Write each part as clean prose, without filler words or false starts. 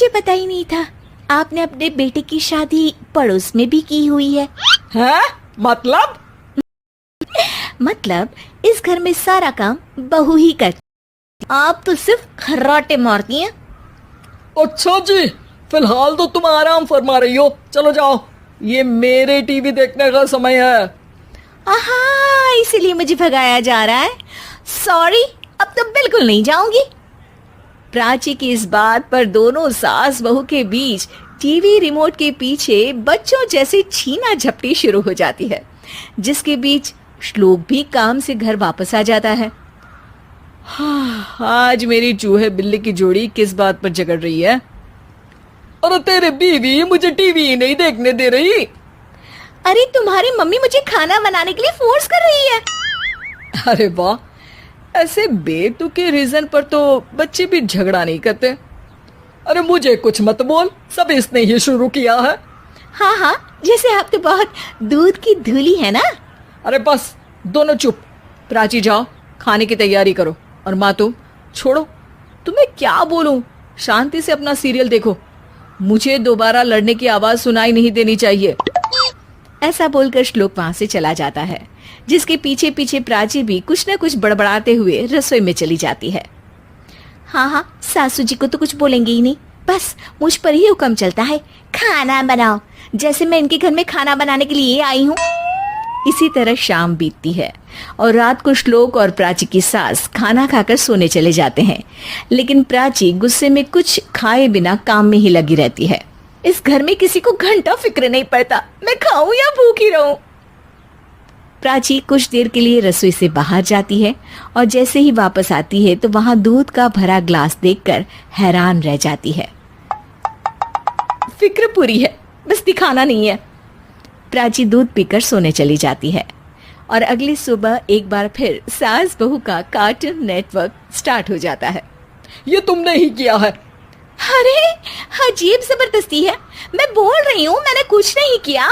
मुझे पता ही नहीं था आपने अपने बेटे की शादी पड़ोस में भी की हुई है। हैं? मतलब इस घर में सारा काम बहू ही करती, आप तो सिर्फ खर्राटे मारती हैं। अच्छा जी, फिलहाल तो तुम आराम फरमा रही हो, चलो जाओ, ये मेरे टीवी देखने का समय है। आहा, इसीलिए मुझे भगाया जा रहा है। सॉरी, अब तो बिल्कुल नहीं जाऊंगी। प्राची की इस बात पर दोनों सास बहू के बीच टीवी रिमोट के पीछे बच्चों जैसे छीना झपटी शुरू हो जाती है, जिसके बीच श्लोक भी काम से घर वापस आ जाता है। हाँ, आज मेरी चूहे बिल्ली की जोड़ी किस बात पर झगड़ रही है? अरे तेरे बीवी मुझे टीवी ही नहीं देखने दे रही। अरे तुम्हारी मम्मी मुझे खाना बनाने के लिए फोर्स कर रही है। अरे वाह, ऐसे बेतुके रीजन पर तो बच्चे भी झगड़ा नहीं करते। अरे मुझे कुछ मत बोल, सब इसने ही शुरू किया है। हाँ हाँ, जैसे आप तो बहुत दूध की धूली है ना। अरे बस, दोनों चुप। प्राची जाओ, खाने की तैयारी करो। और माँ तुम छोड़ो, तुम्हें क्या बोलूं, शांति से अपना सीरियल देखो, मुझे दोबारा लड़ने की आवाज सुनाई नहीं देनी चाहिए। ऐसा बोलकर श्लोक वहां से चला जाता है, जिसके पीछे पीछे प्राची भी कुछ न कुछ बड़बड़ाते हुए रसोई में चली जाती है। हाँ हाँ, सासू जी को तो कुछ बोलेंगे ही नहीं, बस मुझ पर ही हुक्म चलता है, खाना बनाओ, जैसे मैं इनके घर में खाना बनाने के लिए आई हूँ। इसी तरह शाम बीतती है और रात को श्लोक और प्राची की सास खाना खाकर सोने चले जाते हैं, लेकिन प्राची गुस्से में कुछ खाए बिना काम में ही लगी रहती है। इस घर में किसी को घंटा फिक्र नहीं पड़ता, मैं खाऊं या भूखी रहूं। प्राची कुछ देर के लिए रसोई से बाहर जाती है और जैसे ही वापस आती है तो वहां दूध का भरा ग्लास देखकर हैरान रह जाती है। फिक्र पूरी है, बस दिखाना नहीं है। प्राची दूध पीकर सोने चली जाती है और अगली सुबह एक बार फिर सास बहू का कार्टून नेटवर्क स्टार्ट हो जाता है। ये तुमने ही किया है। अरे अजीब जबरदस्ती है, मैं बोल रही हूँ मैंने कुछ नहीं किया।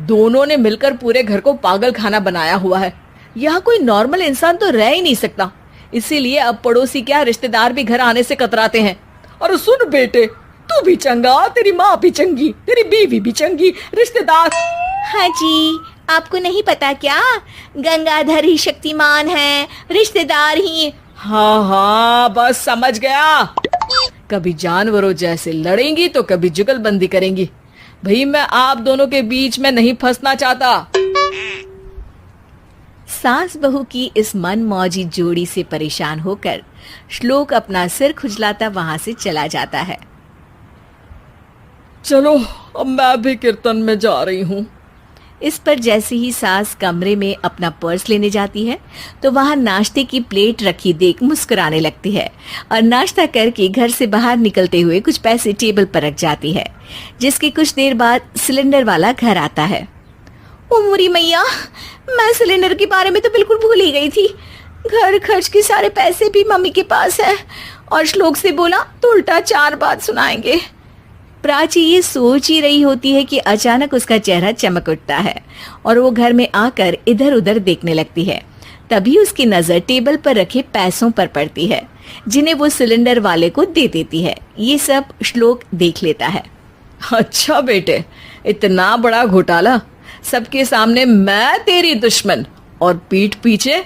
दोनों ने मिलकर पूरे घर को पागल खाना बनाया हुआ है। यहाँ कोई नॉर्मल इंसान तो रह ही नहीं सकता, इसीलिए अब पड़ोसी क्या रिश्तेदार भी घर आने से कतराते हैं। और सुन बेटे, तू भी चंगा, तेरी माँ भी चंगी, तेरी बीवी भी चंगी, रिश्तेदार। हाँ जी, आपको नहीं पता क्या, गंगाधर ही शक्तिमान है, रिश्तेदार ही। हाँ हाँ, बस समझ गया। कभी जानवरों जैसे लड़ेंगी तो कभी जुगलबंदी करेंगी। भाई मैं आप दोनों के बीच में नहीं फंसना चाहता। सास बहू की इस मनमौजी जोड़ी से परेशान होकर श्लोक अपना सिर खुजलाता वहां से चला जाता है। चलो अब मैं भी कीर्तन में जा रही हूँ। इस पर जैसे ही सास कमरे में अपना पर्स लेने जाती है तो वहां नाश्ते की प्लेट रखी देख मुस्कुराने लगती है और नाश्ता करके घर से बाहर निकलते हुए कुछ पैसे टेबल पर रख जाती है, जिसके कुछ देर बाद सिलेंडर वाला घर आता है। ओ मोरी मैया, मैं सिलेंडर के बारे में तो बिल्कुल भूल ही गई थी। घर खर्च के सारे पैसे भी मम्मी के पास है और श्लोक से बोला तो उल्टा 4 बात सुनाएंगे। प्राची ये सोच ही रही होती है कि अचानक उसका चेहरा चमक उठता है और वो घर में आकर इधर उधर देखने लगती है। तभी उसकी नजर टेबल पर रखे पैसों पर पड़ती है, जिन्हें वो सिलेंडर वाले को दे देती है। ये सब श्लोक देख लेता है। अच्छा बेटे, इतना बड़ा घोटाला, सबके सामने मैं तेरी दुश्मन और पीठ पीछे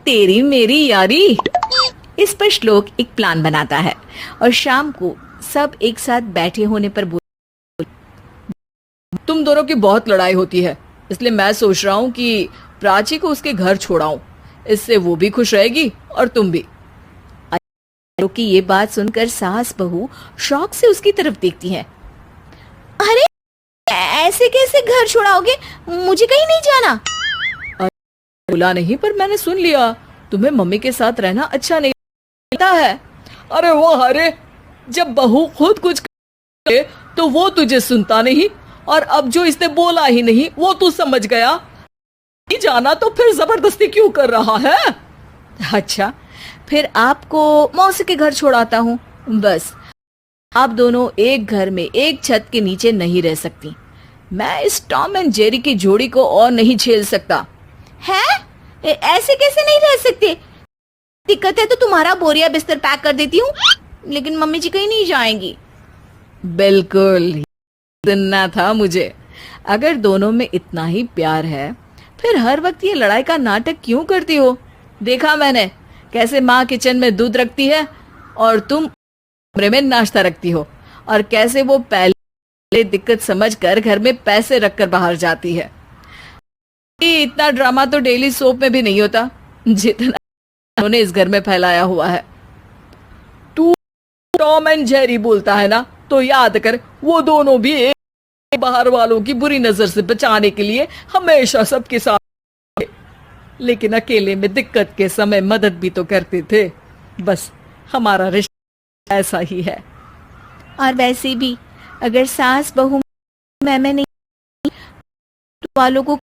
तेरी मेरी यारी। इस पर श्लोक एक प्लान बनाता है और शाम को सब एक साथ बैठे होने पर तुम दोनों की बहुत लड़ाई होती है, इसलिए मैं सोच रहा हूँ कि प्राची को उसके घर छोड़ाऊं, इससे वो भी खुश रहेगी और तुम भी। कि ये बात सुनकर सास बहू शौक से उसकी तरफ देखती हैं। अरे ऐसे कैसे घर छोड़ाओगे, मुझे कहीं नहीं जाना। बोला नहीं, पर मैंने सुन लिया तुम्हें मम्मी के साथ रहना अच्छा नहीं लगता है। अरे वो हरे, जब बहू खुद कुछ करे तो वो तुझे सुनता नहीं, और अब जो इसने बोला ही नहीं वो तू समझ गया। नहीं जाना तो फिर जबरदस्ती क्यों कर रहा है? अच्छा, फिर आपको मौसी के घर छोड़ाता हूँ। बस आप दोनों एक घर में एक छत के नीचे नहीं रह सकती। मैं इस टॉम एंड जेरी की जोड़ी को और नहीं झेल सकता। है? ऐसे कैसे नहीं रह सकते? दिक्कत है तो तुम्हारा बोरिया बिस्तर पैक कर देती हूँ, लेकिन मम्मी जी कहीं नहीं जाएंगी। बिल्कुल, सुनना था मुझे। अगर दोनों में इतना ही प्यार है, फिर हर वक्त ये लड़ाई का नाटक क्यों करती हो? देखा मैंने कैसे माँ किचन में दूध रखती है और तुम कमरे में नाश्ता रखती हो, और कैसे वो पहले दिक्कत समझकर घर में पैसे रखकर बाहर जाती है। ये इतना ड्रामा तो डेली सोप में भी नहीं होता जितना उन्होंने इस घर में फैलाया हुआ है। तू टॉम एंड जेरी बोलता है ना, तो याद कर वो दोनों भी एक बाहर वालों की बुरी नजर से बचाने के लिए हमेशा सबके साथ, लेकिन अकेले में दिक्कत के समय मदद भी तो करते थे। बस हमारा रिश्ता ऐसा ही है। और वैसे भी अगर सास बहू मैं नहीं तो वालों को